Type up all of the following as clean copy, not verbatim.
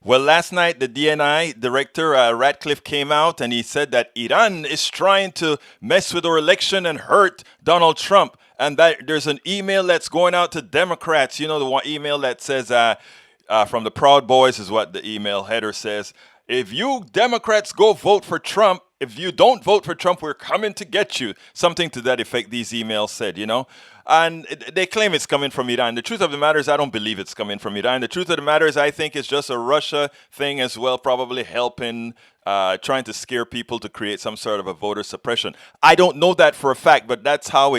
Well, last night, the DNI director, Ratcliffe, came out and he said that Iran is trying to mess with our election and hurt Donald Trump. And that there's an email that's going out to Democrats. You know, the one email that says, from the Proud Boys is what the email header says. If you Democrats go vote for Trump, if you don't vote for Trump, we're coming to get you. Something to that effect, these emails said, you know. And they claim it's coming from Iran. The truth of the matter is I don't believe it's coming from Iran. The truth of the matter is I think it's just a Russia thing as well, probably helping, trying to scare people to create some sort of a voter suppression. I don't know that for a fact, but that's how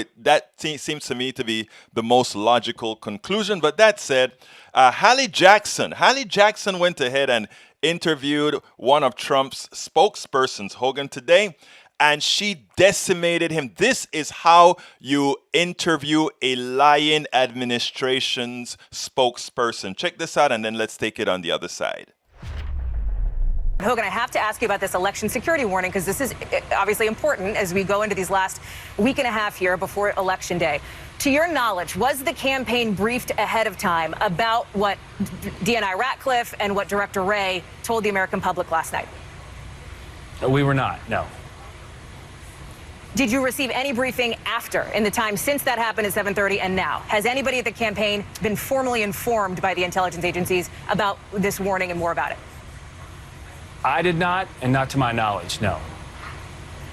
seems to me to be the most logical conclusion. But that said, Hallie Jackson went ahead and interviewed one of Trump's spokespersons, Hogan, today, and she decimated him. This is how you interview a lying administration's spokesperson. Check this out, and then let's take it on the other side. Hogan, I have to ask you about this election security warning because this is obviously important as we go into these last week and a half here before Election Day. To your knowledge, was the campaign briefed ahead of time about what DNI Ratcliffe and what Director Wray told the American public last night? We were not, no. Did you receive any briefing after, in the time since that happened at 7:30 and now? Has anybody at the campaign been formally informed by the intelligence agencies about this warning and more about it? I did not, and not to my knowledge, no.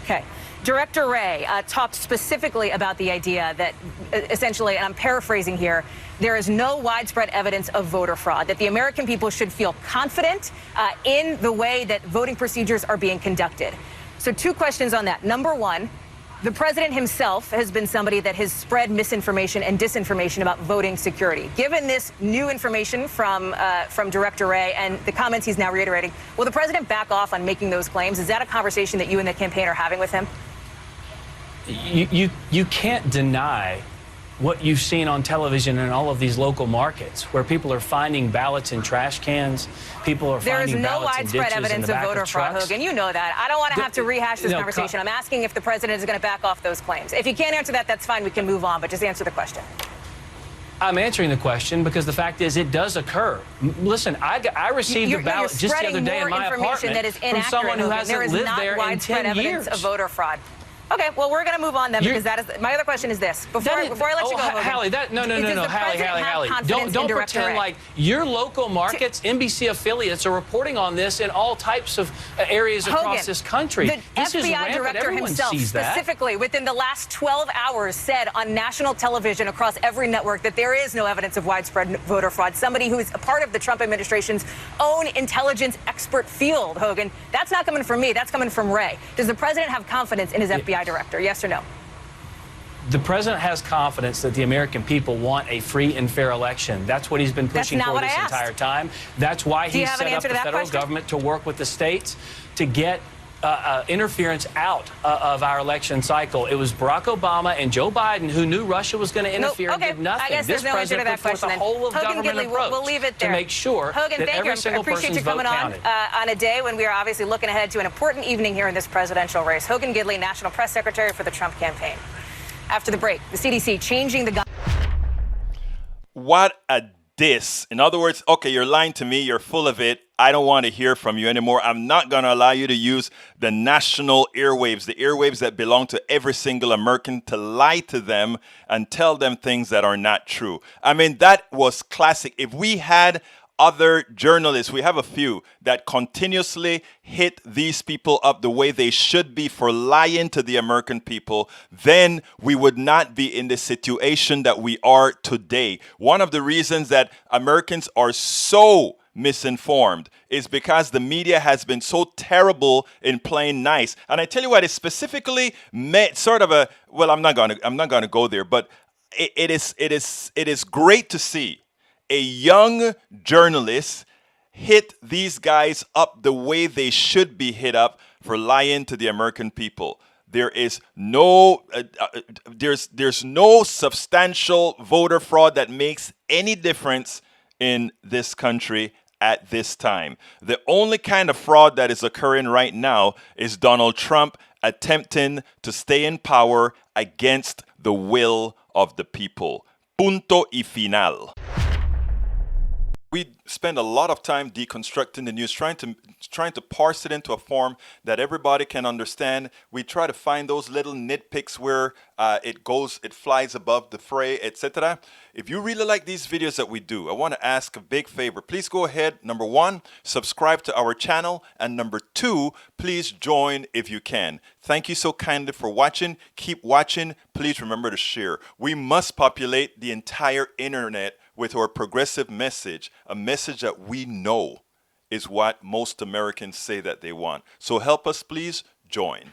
Okay. Director Wray talked specifically about the idea that essentially, and I'm paraphrasing here, there is no widespread evidence of voter fraud, that the American people should feel confident in the way that voting procedures are being conducted. So 2 questions on that. Number one, the president himself has been somebody that has spread misinformation and disinformation about voting security. Given this new information from Director Wray and the comments he's now reiterating, will the president back off on making those claims? Is that a conversation that you and the campaign are having with him? You can't deny what you've seen on television in all of these local markets where people are finding ballots in trash cans, people are finding ballots in ditches in the back of trucks. There is no widespread evidence of voter fraud, Hogan. You know that. I don't want to have to rehash this conversation. I'm asking if the president is going to back off those claims. If you can't answer that, that's fine. We can move on, but just answer the question. I'm answering the question because the fact is it does occur. Listen, I received a ballot just the other day in my apartment from someone who hasn't lived there in 10 years. There is not widespread evidence of voter fraud. Okay, well, we're going to move on then because that is my other question is this. Before I let you go, Hogan, Hallie, Hallie. Don't pretend like your local markets, NBC affiliates are reporting on this in all types of areas across this country. The FBI director himself specifically within the last 12 hours said on national television across every network that there is no evidence of widespread voter fraud. Somebody who is a part of the Trump administration's own intelligence expert field, Hogan. That's not coming from me. That's coming from Wray. Does the president have confidence in his FBI director? Yes or no? The president has confidence that the American people want a free and fair election. That's what he's been pushing for this entire time. That's why he set up the federal government to work with the states to get interference out of our election cycle. It was Barack Obama and Joe Biden who knew Russia was going to interfere and did nothing. I guess this president put forth a whole of government approach we'll leave it there. to make sure Hogan, that every single person's vote counted. On a day when we are obviously looking ahead to an important evening here in this presidential race. Hogan Gidley, National Press Secretary for the Trump campaign. After the break, the CDC changing the... What a diss. In other words, okay, you're lying to me. You're full of it. I don't want to hear from you anymore. I'm not going to allow you to use the national airwaves, the airwaves that belong to every single American, to lie to them and tell them things that are not true. I mean, that was classic. If we had other journalists, we have a few that continuously hit these people up the way they should be for lying to the American people, then we would not be in the situation that we are today. One of the reasons that Americans are so misinformed is because the media has been so terrible in playing nice. And I tell you what, it's specifically sort of a, well, I'm not going to go there, but it is great to see a young journalist hit these guys up the way they should be hit up for lying to the American people. There is no there's no substantial voter fraud that makes any difference in this country at this time. The only kind of fraud that is occurring right now is Donald Trump attempting to stay in power against the will of the people. Punto y final. We spend a lot of time deconstructing the news, trying to parse it into a form that everybody can understand. We try to find those little nitpicks where it flies above the fray, etc. If you really like these videos that we do, I want to ask a big favor. Please go ahead, number one, subscribe to our channel, and number two, please join if you can. Thank you so kindly for watching. Keep watching. Please remember to share. We must populate the entire internet with our progressive message, a message that we know is what most Americans say that they want. So help us, please join.